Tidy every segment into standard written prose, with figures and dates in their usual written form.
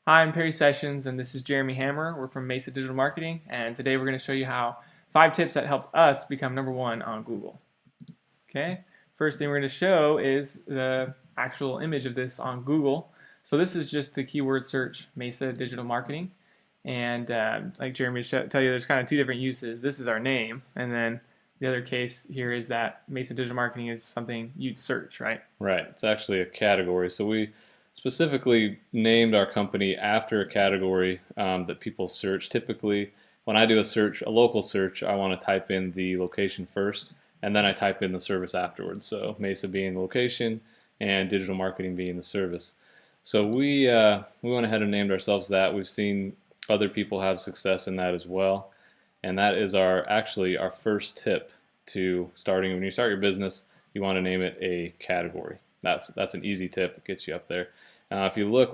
Hi, I'm Perry Sessions, and this is Jeremy Hammer. We're from Mesa Digital Marketing, and today we're going to show you how 5 tips that helped us become #1 on Google. Okay, first thing we're going to show is the actual image of this on Google. So this is just the keyword search Mesa Digital Marketing, and like Jeremy tell you, there's kind of two different uses. This is our name, and then the other case here is that Mesa Digital Marketing is something you'd search, right? Right, it's actually a category. So we specifically named our company after a category that people search. Typically, when I do a search, a local search, I want to type in the location first, and then I type in the service afterwards. So Mesa being the location, and digital marketing being the service. So we went ahead and named ourselves that. We've seen other people have success in that as well, and that is actually our first tip to starting. When you start your business, you want to name it a category. That's an easy tip. It gets you up there. If you look,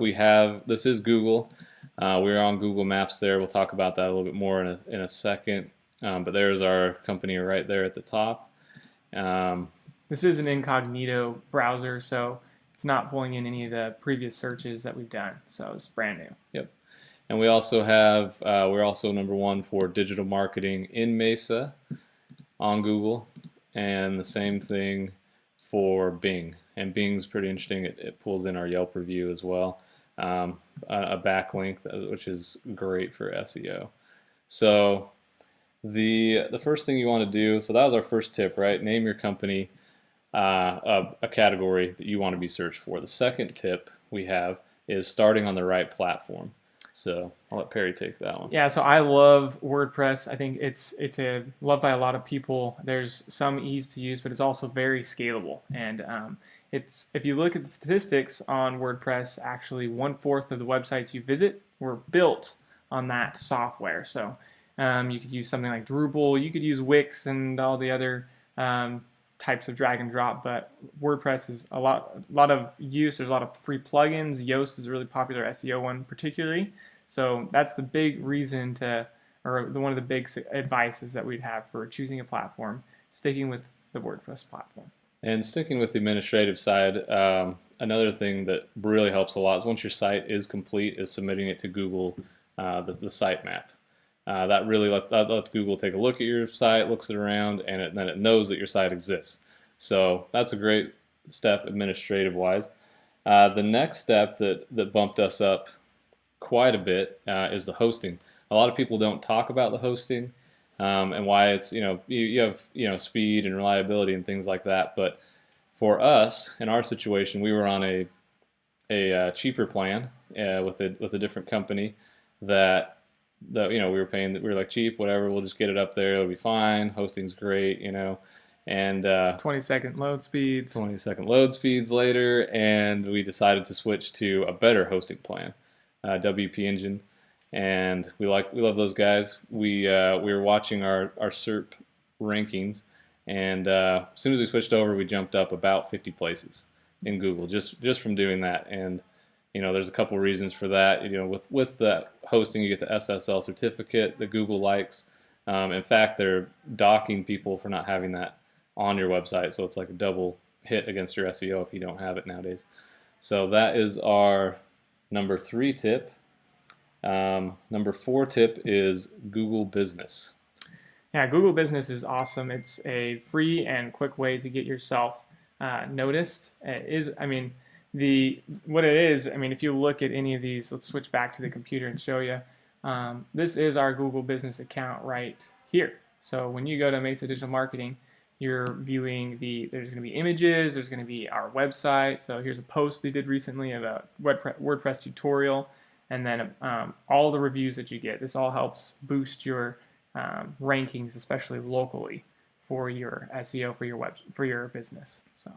this is Google. We're on Google Maps there. We'll talk about that a little bit more in a second. But there's our company right there at the top. This is an incognito browser, so it's not pulling in any of the previous searches that we've done. So it's brand new. Yep. And we also have, we're also #1 for digital marketing in Mesa on Google, and the same thing for Bing. And Bing's pretty interesting. It pulls in our Yelp review as well, a backlink, which is great for SEO. So the first thing you want to do, so that was our first tip, right? Name your company a category that you want to be searched for. The second tip we have is starting on the right platform. So I'll let Perry take that one. Yeah, so I love WordPress. I think it's loved by a lot of people. There's some ease to use, but it's also very scalable. And if you look at the statistics on WordPress, actually 1/4 of the websites you visit were built on that software. So you could use something like Drupal, you could use Wix and all the other types of drag and drop, but WordPress is a lot of use. There's a lot of free plugins. Yoast is a really popular SEO one particularly. So that's the big reason one of the big advices that we'd have for choosing a platform, sticking with the WordPress platform. And sticking with the administrative side, another thing that really helps a lot is once your site is complete, is submitting it to Google, the sitemap. That really lets Google take a look at your site, looks it around, and then it knows that your site exists. So that's a great step administrative-wise. The next step that bumped us up quite a bit is the hosting. A lot of people don't talk about the hosting and why it's, you have speed and reliability and things like that. But for us, in our situation, we were on a cheaper plan with a different company that we were paying. We were like, cheap, whatever, we'll just get it up there, it'll be fine, hosting's great, and 20-second load speeds. 20-second load speeds later, and we decided to switch to a better hosting plan, WP Engine, and we love those guys. We were watching our SERP rankings, and as soon as we switched over, we jumped up about 50 places in Google just from doing that. And there's a couple reasons for that. With the hosting, you get the SSL certificate that Google likes. In fact, they're docking people for not having that on your website, so it's like a double hit against your SEO if you don't have it nowadays. So that is our #3 tip. #4 tip is Google Business. Yeah, Google Business is awesome. It's a free and quick way to get yourself noticed. What it is, if you look at any of these, let's switch back to the computer and show you. This is our Google Business account right here. So when you go to Mesa Digital Marketing, you're viewing there's going to be images, there's going to be our website. So here's a post we did recently of a WordPress tutorial, and then all the reviews that you get. This all helps boost your rankings, especially locally, for your SEO for your business. So.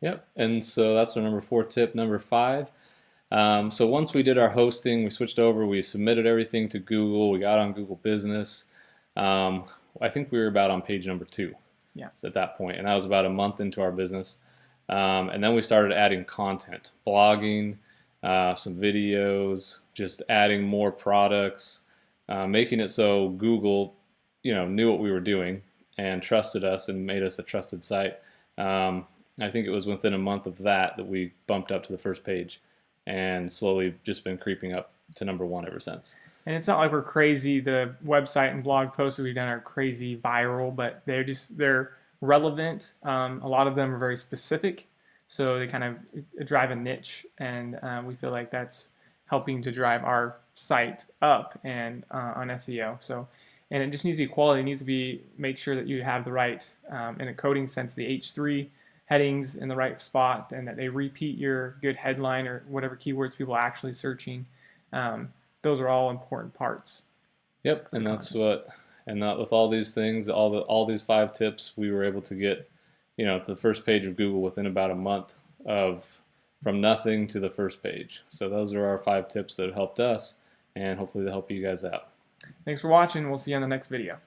Yep, and so that's our #4 tip. #5, so once we did our hosting, we switched over, we submitted everything to Google, we got on Google Business. I think we were about on page #2 at that point, and that was about a month into our business. And then we started adding content, blogging, some videos, just adding more products, making it so Google knew what we were doing and trusted us and made us a trusted site. I think it was within a month of that we bumped up to the first page and slowly just been creeping up to #1 ever since. And it's not like we're crazy. The website and blog posts that we've done are crazy viral, but they're relevant. A lot of them are very specific, so they kind of drive a niche, and we feel like that's helping to drive our site up and on SEO. So, and it just needs to be quality. It needs to be make sure that you have the right, in a coding sense, the H3 headings in the right spot, and that they repeat your good headline or whatever keywords people are actually searching. Those are all important parts. Yep, and that's what, and that with all these things, all these 5 tips, we were able to get, to the first page of Google within about a month of from nothing to the first page. So those are our 5 tips that have helped us, and hopefully they'll help you guys out. Thanks for watching. We'll see you on the next video.